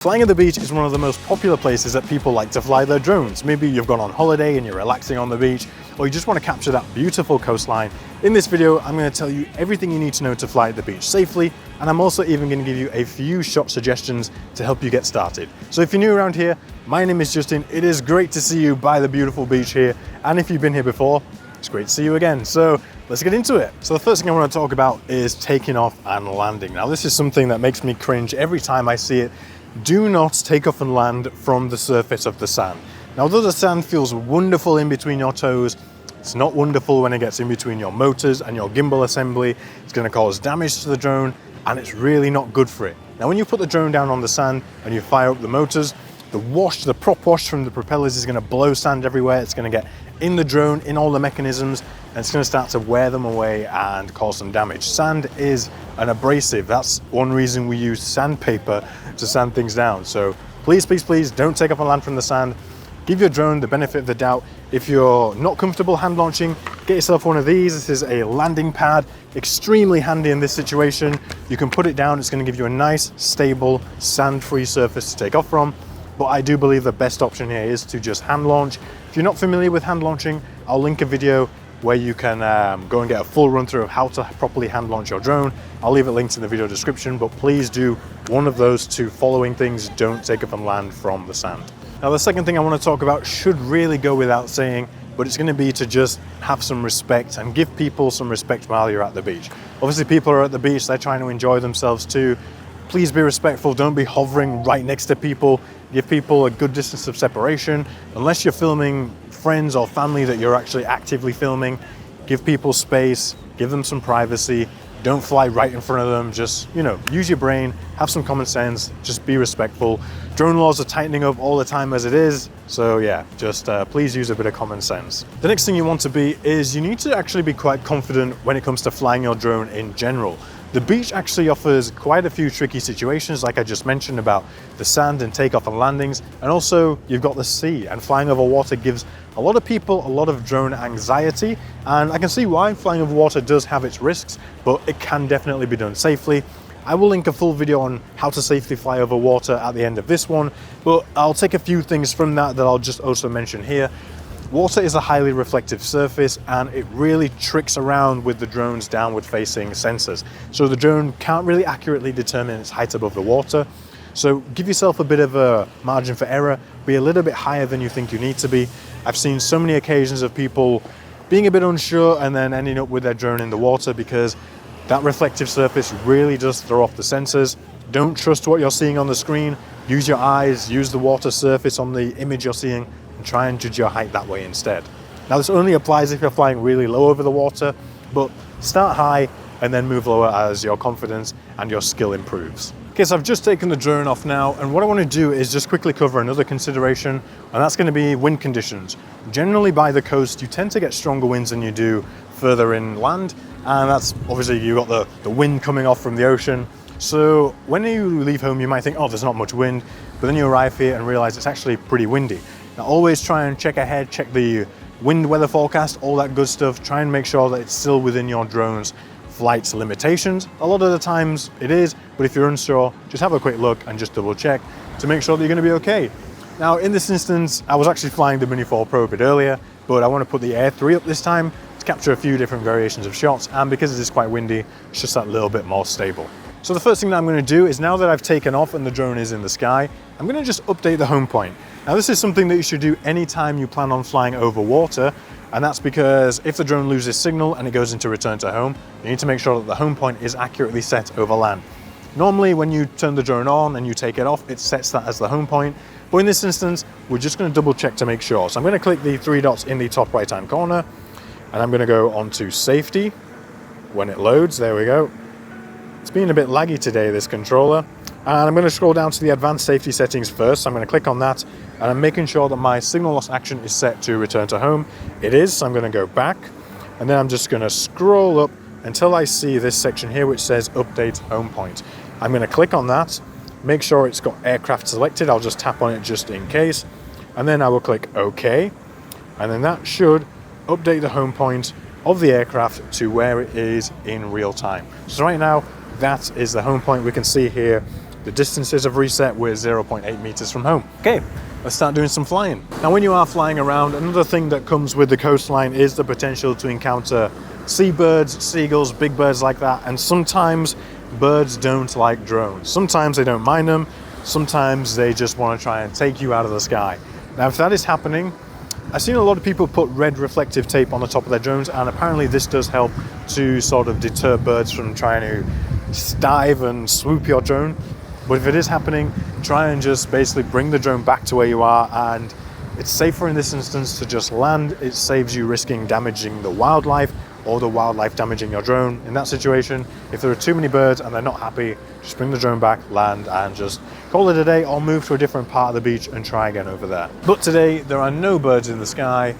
Flying at the beach is one of the most popular places that people like to fly their drones. Maybe you've gone on holiday and you're relaxing on the beach, or you just want to capture that beautiful coastline. In this video, I'm going to tell you everything you need to know to fly at the beach safely, and I'm also even going to give you a few shot suggestions to help you get started. So if you're new around here, my name is Justin. It is great to see you by the beautiful beach here, and if you've been here before, it's great to see you again. So let's get into it. So the first thing I want to talk about is taking off and landing. Now this is something that makes me cringe every time I see it. Do not take off and land from the surface of the sand. Now, although the sand feels wonderful in between your toes, it's not wonderful when it gets in between your motors and your gimbal assembly. It's going to cause damage to the drone, and it's really not good for it. Now, when you put the drone down on the sand and you fire up the motors, the prop wash from the propellers is going to blow sand everywhere. It's going to get in the drone, in all the mechanisms, and it's going to start to wear them away and cause some damage. Sand is an abrasive. That's one reason we use sandpaper to sand things down. So please, please, please don't take off and land from the sand. Give your drone the benefit of the doubt. If you're not comfortable hand launching, get yourself one of these. This is a landing pad, extremely handy in this situation. You can put it down. It's going to give you a nice, stable, sand-free surface to take off from. But I do believe the best option here is to just hand launch. If you're not familiar with hand launching, I'll link a video where you can go and get a full run through of how to properly hand launch your drone. I'll leave it linked in the video description, but please do one of those two following things. Don't take off and land from the sand. Now the second thing I want to talk about should really go without saying, but it's going to be to just have some respect and give people some respect while you're at the beach. Obviously people are at the beach, they're trying to enjoy themselves too. Please be respectful, don't be hovering right next to people. Give people a good distance of separation. Unless you're filming friends or family that you're actually actively filming, give people space, give them some privacy. Don't fly right in front of them. Just, use your brain, have some common sense, just be respectful. Drone laws are tightening up all the time as it is. So yeah, just please use a bit of common sense. The next thing you want to be is you need to actually be quite confident when it comes to flying your drone in general. The beach actually offers quite a few tricky situations, like I just mentioned about the sand and takeoff and landings, and also you've got the sea, and flying over water gives a lot of people a lot of drone anxiety, and I can see why. Flying over water does have its risks, but it can definitely be done safely. I will link a full video on how to safely fly over water at the end of this one, but I'll take a few things from that I'll just also mention here. Water is a highly reflective surface, and it really tricks around with the drone's downward facing sensors. So the drone can't really accurately determine its height above the water. So give yourself a bit of a margin for error, be a little bit higher than you think you need to be. I've seen so many occasions of people being a bit unsure and then ending up with their drone in the water because that reflective surface really does throw off the sensors. Don't trust what you're seeing on the screen. Use your eyes, use the water surface on the image you're seeing, and try and judge your height that way instead. Now this only applies if you're flying really low over the water, but start high and then move lower as your confidence and your skill improves. Okay, so I've just taken the drone off now, and what I want to do is just quickly cover another consideration, and that's going to be wind conditions. Generally by the coast, you tend to get stronger winds than you do further inland, and that's obviously you've got the wind coming off from the ocean. So when you leave home, you might think, oh, there's not much wind, but then you arrive here and realize it's actually pretty windy. Now always try and check ahead, check the wind weather forecast, all that good stuff. Try and make sure that it's still within your drone's flight limitations. A lot of the times it is, but if you're unsure, just have a quick look and just double check to make sure that you're going to be okay. Now in this instance, I was actually flying the Mini 4 Pro a bit earlier, but I want to put the Air 3 up this time to capture a few different variations of shots, and because it is quite windy, it's just that little bit more stable. So the first thing that I'm going to do is, now that I've taken off and the drone is in the sky, I'm going to just update the home point. Now this is something that you should do anytime you plan on flying over water, and that's because if the drone loses signal and it goes into return to home, you need to make sure that the home point is accurately set over land. Normally when you turn the drone on and you take it off, it sets that as the home point, but in this instance we're just going to double check to make sure. So I'm going to click the three dots in the top right hand corner, and I'm going to go on to safety. When it loads, there we go. It's been a bit laggy today, this controller. And I'm going to scroll down to the advanced safety settings first. So I'm going to click on that, and I'm making sure that my signal loss action is set to return to home. It is, so I'm going to go back, and then I'm just going to scroll up until I see this section here which says update home point. I'm going to click on that, make sure it's got aircraft selected. I'll just tap on it just in case, and then I will click OK, and then that should update the home point of the aircraft to where it is in real time. So right now, that is the home point. We can see here The distances have reset. We're 0.8 meters from home. Okay, let's start doing some flying. Now, when you are flying around, another thing that comes with the coastline is the potential to encounter seabirds, seagulls, big birds like that. And sometimes birds don't like drones. Sometimes they don't mind them. Sometimes they just want to try and take you out of the sky. Now, if that is happening, I've seen a lot of people put red reflective tape on the top of their drones, and apparently this does help to sort of deter birds from trying to dive and swoop your drone. But if it is happening, try and just basically bring the drone back to where you are, and it's safer in this instance to just land. It saves you risking damaging the wildlife or the wildlife damaging your drone. In that situation, if there are too many birds and they're not happy, just bring the drone back, land, and just call it a day, or move to a different part of the beach and try again over there. But today, there are no birds in the sky,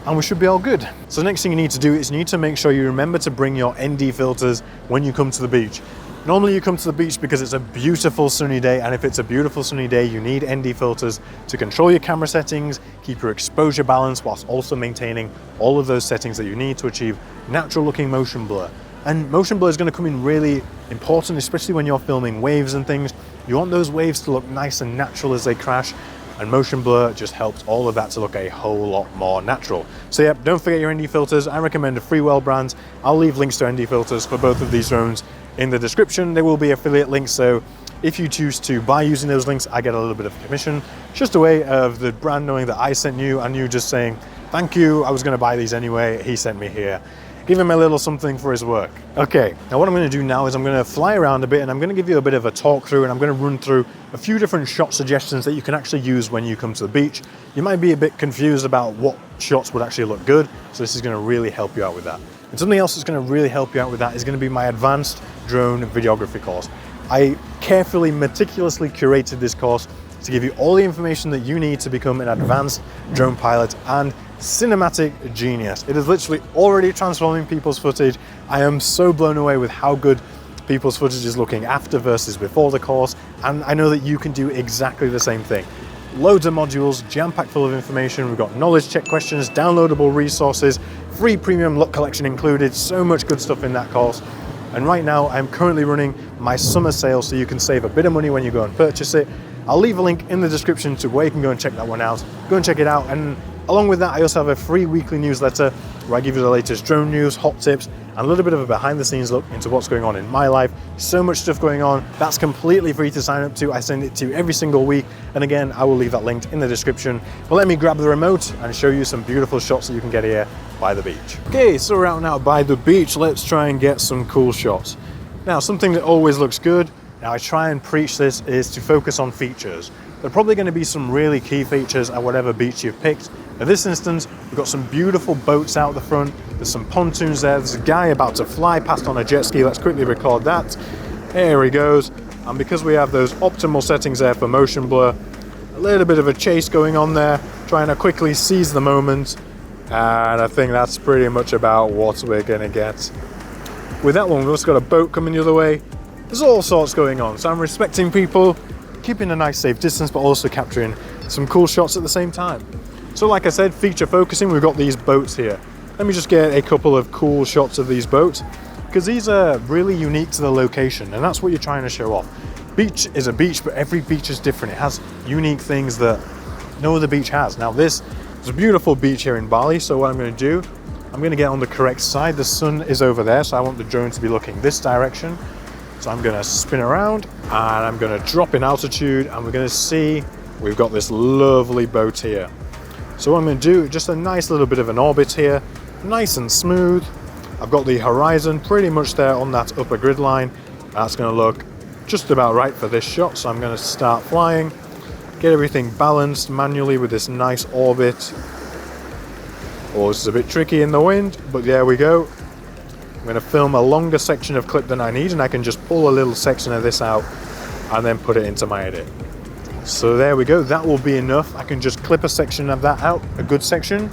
and we should be all good. So the next thing you need to do is you need to make sure you remember to bring your ND filters when you come to the beach. Normally you come to the beach because it's a beautiful sunny day, and if it's a beautiful sunny day, you need ND filters to control your camera settings, keep your exposure balance, whilst also maintaining all of those settings that you need to achieve natural looking motion blur. And motion blur is going to come in really important, especially when you're filming waves and things. You want those waves to look nice and natural as they crash, and motion blur just helps all of that to look a whole lot more natural. So yeah, don't forget your ND filters. I recommend a Freewell brand. I'll leave links to ND filters for both of these drones in the description. There will be affiliate links, so if you choose to buy using those links, I get a little bit of commission. Just a way of the brand knowing that I sent you, and you just saying, thank you, I was going to buy these anyway, he sent me here. Give him a little something for his work. Okay, now what I'm going to do now is I'm going to fly around a bit, and I'm going to give you a bit of a talk through, and I'm going to run through a few different shot suggestions that you can actually use when you come to the beach. You might be a bit confused about what shots would actually look good, so this is going to really help you out with that. And something else that's going to really help you out with that is going to be my advanced drone videography course. I carefully, meticulously curated this course to give you all the information that you need to become an advanced drone pilot and cinematic genius. It is literally already transforming people's footage. I am so blown away with how good people's footage is looking after versus before the course, and I know that you can do exactly the same thing. Loads of modules, jam-packed full of information. We've got knowledge check questions, downloadable resources, free premium look collection included, so much good stuff in that course. And right now I'm currently running my summer sale, so you can save a bit of money when you go and purchase it. I'll leave a link in the description to where you can go and check that one out. Go and check it out, and along with that, I also have a free weekly newsletter where I give you the latest drone news, hot tips, and a little bit of a behind the scenes look into what's going on in my life. So much stuff going on. That's completely free to sign up to. I send it to you every single week. And again, I will leave that linked in the description. But let me grab the remote and show you some beautiful shots that you can get here by the beach. Okay, so we're out now by the beach. Let's try and get some cool shots. Now, something that always looks good, now I try and preach this, is to focus on features. There are probably going to be some really key features at whatever beach you've picked. In this instance, we've got some beautiful boats out the front. There's some pontoons there. There's a guy about to fly past on a jet ski. Let's quickly record that. There he goes. And because we have those optimal settings there for motion blur, a little bit of a chase going on there, trying to quickly seize the moment. And I think that's pretty much about what we're going to get. With that one, we've also got a boat coming the other way. There's all sorts going on. So I'm respecting people, keeping a nice safe distance, but also capturing some cool shots at the same time. So like I said, feature focusing, we've got these boats here. Let me just get a couple of cool shots of these boats, because these are really unique to the location, and that's what you're trying to show off. Beach is a beach, but every beach is different. It has unique things that no other beach has. Now this is a beautiful beach here in Bali, so what I'm going to do, I'm going to get on the correct side. The sun is over there, so I want the drone to be looking this direction. So I'm going to spin around, and I'm going to drop in altitude, and we're going to see we've got this lovely boat here. So what I'm going to do, just a nice little bit of an orbit here, nice and smooth. I've got the horizon pretty much there on that upper grid line. That's going to look just about right for this shot. So I'm going to start flying, get everything balanced manually with this nice orbit. Oh, this is a bit tricky in the wind, but there we go. I'm going to film a longer section of clip than I need, and I can just pull a little section of this out and then put it into my edit. So there we go, that will be enough. I can just clip a section of that out, a good section,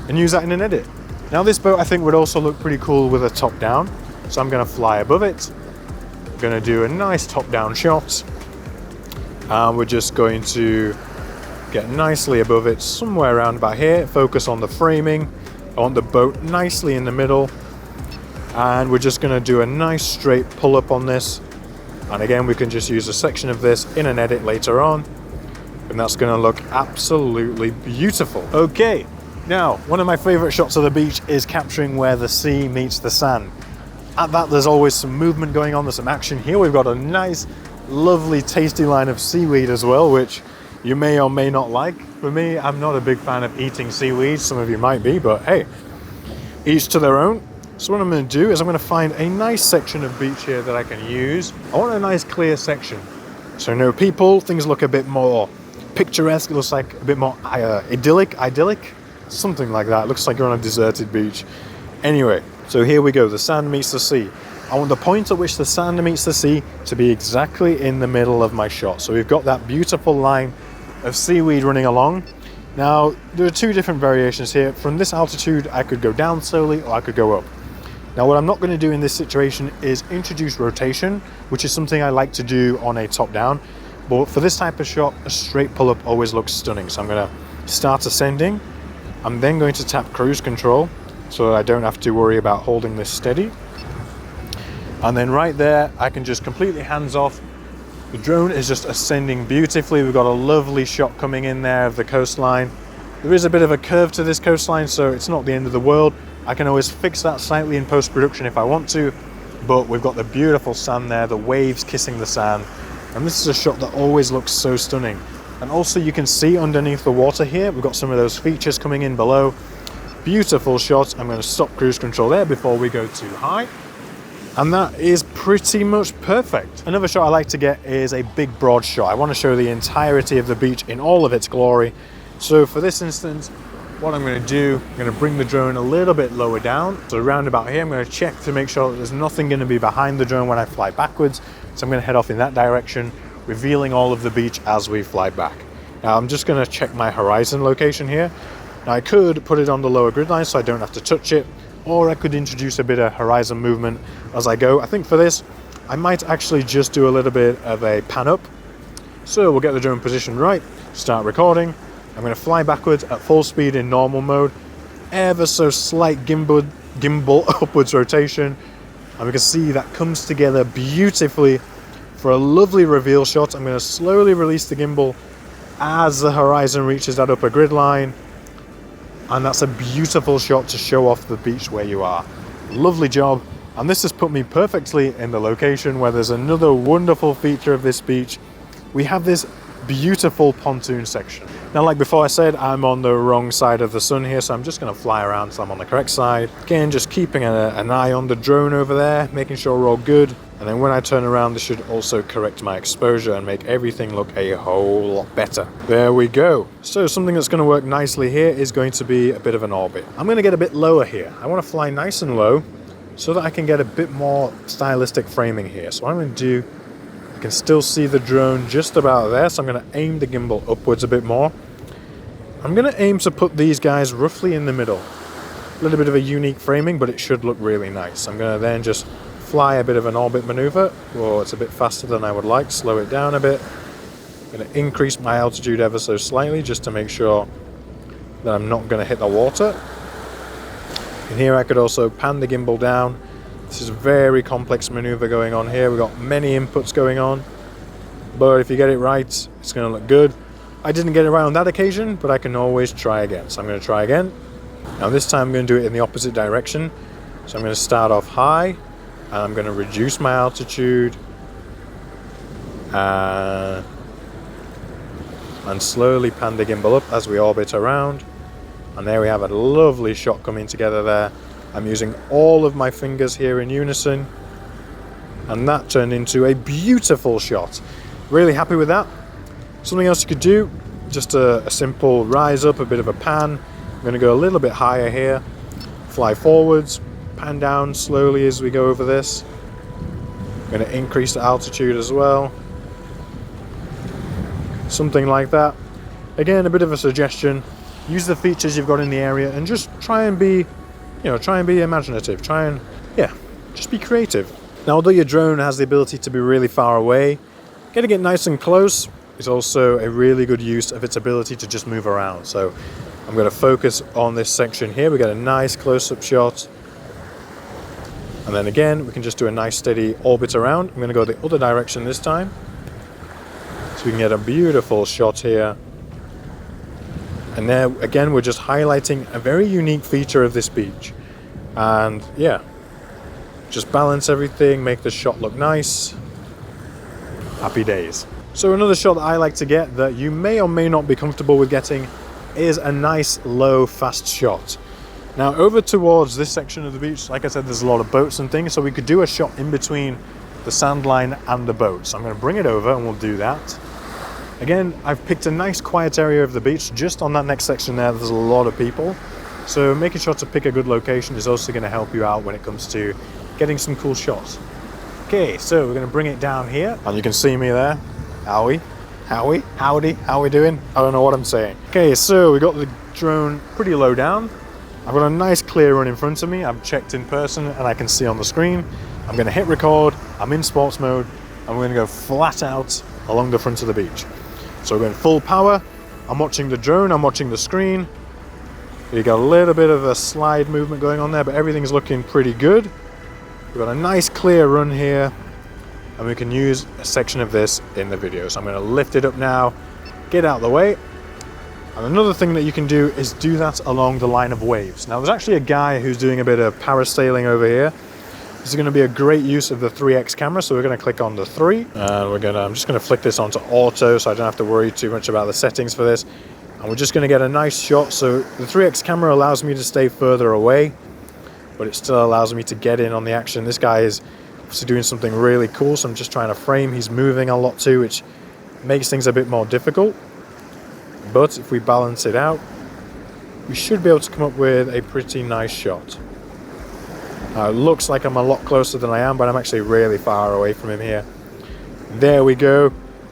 and use that in an edit. Now this boat I think would also look pretty cool with a top down. So I'm going to fly above it. I'm going to do a nice top down shot. And we're just going to get nicely above it, somewhere around about here. Focus on the framing. I want the boat nicely in the middle. And we're just going to do a nice straight pull up on this. And again, we can just use a section of this in an edit later on, and that's going to look absolutely beautiful. Okay, now one of my favorite shots of the beach is capturing where the sea meets the sand. At that, there's always some movement going on, there's some action. Here we've got a nice, lovely, tasty line of seaweed as well, which you may or may not like. For me, I'm not a big fan of eating seaweed. Some of you might be, but hey, each to their own. So what I'm going to do is I'm going to find a nice section of beach here that I can use. I want a nice clear section. So no people, things look a bit more picturesque. It looks like a bit more idyllic, something like that. It looks like you're on a deserted beach. Anyway, so here we go. The sand meets the sea. I want the point at which the sand meets the sea to be exactly in the middle of my shot. So we've got that beautiful line of seaweed running along. Now, there are two different variations here. From this altitude, I could go down slowly or I could go up. Now, what I'm not going to do in this situation is introduce rotation, which is something I like to do on a top-down. But for this type of shot, a straight pull-up always looks stunning. So I'm going to start ascending. I'm then going to tap cruise control so that I don't have to worry about holding this steady. And then right there, I can just completely hands off. The drone is just ascending beautifully. We've got a lovely shot coming in there of the coastline. There is a bit of a curve to this coastline, so it's not the end of the world. I can always fix that slightly in post-production if I want to, but we've got the beautiful sand there, the waves kissing the sand. And this is a shot that always looks so stunning. And also you can see underneath the water here, we've got some of those features coming in below. Beautiful shot. I'm going to stop cruise control there before we go too high. And that is pretty much perfect. Another shot I like to get is a big broad shot. I want to show the entirety of the beach in all of its glory. So for this instance, what I'm going to do, I'm going to bring the drone a little bit lower down. So around about here, I'm going to check to make sure that there's nothing going to be behind the drone when I fly backwards. So I'm going to head off in that direction, revealing all of the beach as we fly back. Now I'm just going to check my horizon location here. Now I could put it on the lower grid line so I don't have to touch it, or I could introduce a bit of horizon movement as I go. I think for this, I might actually just do a little bit of a pan up. So we'll get the drone positioned right, start recording. I'm going to fly backwards at full speed in normal mode, ever so slight gimbal upwards rotation, and we can see that comes together beautifully for a lovely reveal shot. I'm going to slowly release the gimbal as the horizon reaches that upper grid line, and that's a beautiful shot to show off the beach where you are. Lovely job. And this has put me perfectly in the location where there's another wonderful feature of this beach. We have this beautiful pontoon section. Now, like before I said, I'm on the wrong side of the sun here, so I'm just going to fly around so I'm on the correct side. Again, just keeping an eye on the drone over there, making sure we're all good. And then when I turn around, this should also correct my exposure and make everything look a whole lot better. There we go. So something that's going to work nicely here is going to be a bit of an orbit. I'm going to get a bit lower here. I want to fly nice and low so that I can get a bit more stylistic framing here. So what I'm going to do, I can still see the drone just about there, so I'm going to aim the gimbal upwards a bit more. I'm going to aim to put these guys roughly in the middle. A little bit of a unique framing, but it should look really nice. I'm going to then just fly a bit of an orbit maneuver. Whoa, it's a bit faster than I would like. Slow it down a bit. I'm going to increase my altitude ever so slightly just to make sure that I'm not going to hit the water. And here I could also pan the gimbal down. This is a very complex maneuver going on here. We've got many inputs going on, but if you get it right, it's going to look good. I didn't get it right on that occasion, but I can always try again. So I'm going to try again. Now this time I'm going to do it in the opposite direction. So I'm going to start off high, and I'm going to reduce my altitude and slowly pan the gimbal up as we orbit around. And there we have a lovely shot coming together there. I'm using all of my fingers here in unison, and that turned into a beautiful shot. Really happy with that. Something else you could do, just a simple rise up, a bit of a pan. I'm going to go a little bit higher here, fly forwards, pan down slowly as we go over this. I'm going to increase the altitude as well. Something like that. Again, a bit of a suggestion. Use the features you've got in the area and just try and be imaginative. Just be creative. Now, although your drone has the ability to be really far away, getting it nice and close is also a really good use of its ability to just move around. So I'm going to focus on this section here. We get a nice close-up shot. And then again, we can just do a nice steady orbit around. I'm going to go the other direction this time, so we can get a beautiful shot here. And there again, we're just highlighting a very unique feature of this beach. And yeah, just balance everything, make the shot look nice. Happy days. So another shot that I like to get that you may or may not be comfortable with getting is a nice low fast shot. Now over towards this section of the beach, like I said, there's a lot of boats and things, so we could do a shot in between the sand line and the boats. I'm going to bring it over and we'll do that. Again, I've picked a nice quiet area of the beach. Just on that next section there's a lot of people, so making sure to pick a good location is also going to help you out when it comes to getting some cool shots. Okay, so we're going to bring it down here, and you can see me there. Howdy, how we doing? I don't know what I'm saying. Okay, so we got the drone pretty low down. I've got a nice clear run in front of me. I've checked in person and I can see on the screen. I'm going to hit record. I'm in sports mode, and we're going to go flat out along the front of the beach. So we're going full power. I'm watching the drone, I'm watching the screen. You got a little bit of a slide movement going on there, but everything's looking pretty good. We've got a nice clear run here, and we can use a section of this in the video. So I'm going to lift it up now, get out of the way. And another thing that you can do is do that along the line of waves. Now there's actually a guy who's doing a bit of parasailing over here. This is going to be a great use of the 3x camera, so we're going to click on the 3, and I'm just going to flick this onto auto so I don't have to worry too much about the settings for this. And we're just going to get a nice shot. So the 3x camera allows me to stay further away, but it still allows me to get in on the action. This guy is obviously doing something really cool, so I'm just trying to frame. He's moving a lot too, which makes things a bit more difficult. But if we balance it out, we should be able to come up with a pretty nice shot. It looks like I'm a lot closer than I am, but I'm actually really far away from him here. There we go.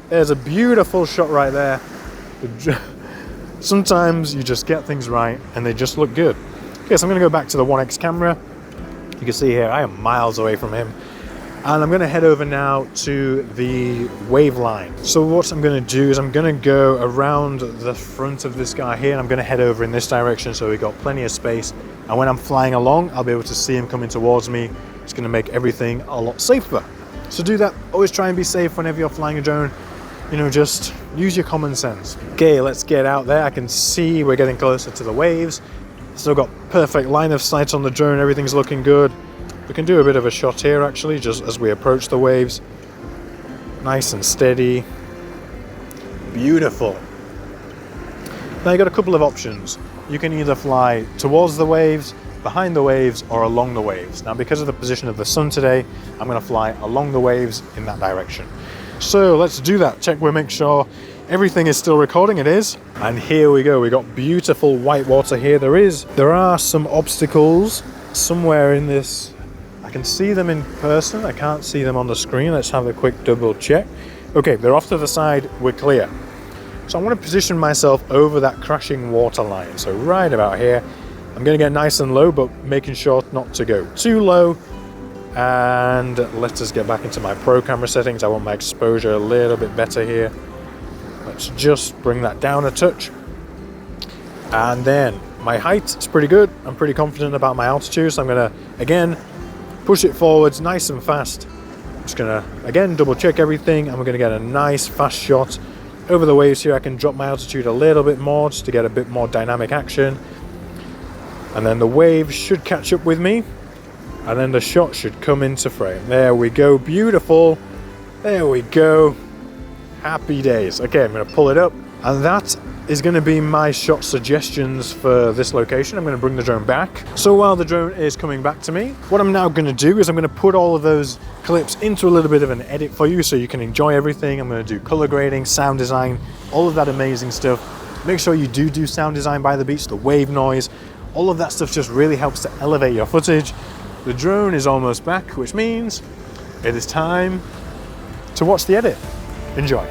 There's a beautiful shot right there. Sometimes you just get things right and they just look good. Okay, so I'm going to go back to the 1x camera. You can see here I am miles away from him. And I'm going to head over now to the wave line. So what I'm going to do is I'm going to go around the front of this guy here, and I'm going to head over in this direction so we've got plenty of space. And when I'm flying along, I'll be able to see him coming towards me. It's going to make everything a lot safer. So do that. Always try and be safe whenever you're flying a drone. You know, just use your common sense. Okay, let's get out there. I can see we're getting closer to the waves. Still got perfect line of sight on the drone. Everything's looking good. We can do a bit of a shot here actually, just as we approach the waves. Nice and steady. Beautiful. Now you've got a couple of options. You can either fly towards the waves, behind the waves, or along the waves. Now because of the position of the sun today, I'm going to fly along the waves in that direction. So let's do that. Check we make sure everything is still recording. It is. And here we go. We got beautiful white water here. There are some obstacles somewhere in this. I can see them in person. I can't see them on the screen. Let's have a quick double check. Okay, they're off to the side. We're clear. So I want to position myself over that crashing water line. So right about here. I'm going to get nice and low, but making sure not to go too low. And let us get back into my pro camera settings. I want my exposure a little bit better here. Let's just bring that down a touch. And then my height is pretty good. I'm pretty confident about my altitude. So I'm going to, again, push it forwards nice and fast. I'm just going to, again, double check everything. And we're going to get a nice fast shot over the waves here. I can drop my altitude a little bit more just to get a bit more dynamic action. And then the wave should catch up with me. And then the shot should come into frame. There we go. Beautiful. There we go. Happy days. Okay, I'm going to pull it up. And that is going to be my shot suggestions for this location. I'm going to bring the drone back. So while the drone is coming back to me, what I'm now going to do is I'm going to put all of those clips into a little bit of an edit for you so you can enjoy everything. I'm going to do color grading, sound design, all of that amazing stuff. Make sure you do sound design by the beach, the wave noise, all of that stuff just really helps to elevate your footage. The drone is almost back, which means it is time to watch the edit. Enjoy.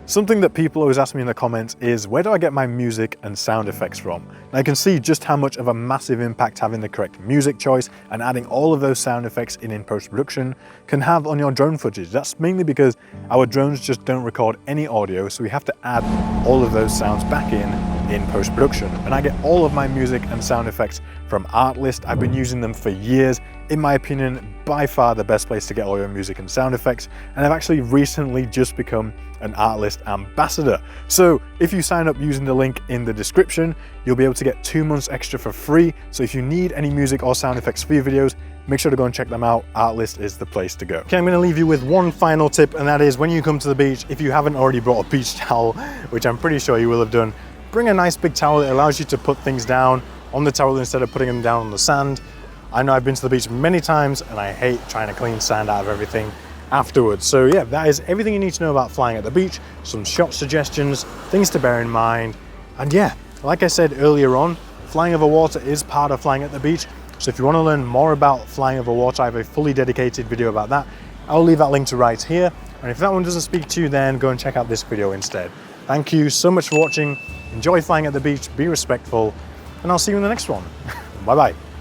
Something that people always ask me in the comments is, where do I get my music and sound effects from? And I can see just how much of a massive impact having the correct music choice and adding all of those sound effects in post-production can have on your drone footage. That's mainly because our drones just don't record any audio, so we have to add all of those sounds back in post-production. And I get all of my music and sound effects from Artlist. I've been using them for years. In my opinion, by far the best place to get all your music and sound effects. And I've actually recently just become an Artlist ambassador. So if you sign up using the link in the description, you'll be able to get 2 months extra for free. So if you need any music or sound effects for your videos, make sure to go and check them out. Artlist is the place to go. Okay, I'm gonna leave you with one final tip, and that is when you come to the beach, if you haven't already brought a beach towel, which I'm pretty sure you will have done, bring a nice big towel that allows you to put things down on the towel instead of putting them down on the sand. I know I've been to the beach many times and I hate trying to clean sand out of everything afterwards. So yeah, that is everything you need to know about flying at the beach, some shot suggestions, things to bear in mind. And yeah, like I said earlier on, flying over water is part of flying at the beach. So if you want to learn more about flying over water, I have a fully dedicated video about that. I'll leave that link to right here. And if that one doesn't speak to you, then go and check out this video instead. Thank you so much for watching. Enjoy flying at the beach, be respectful, and I'll see you in the next one. Bye bye.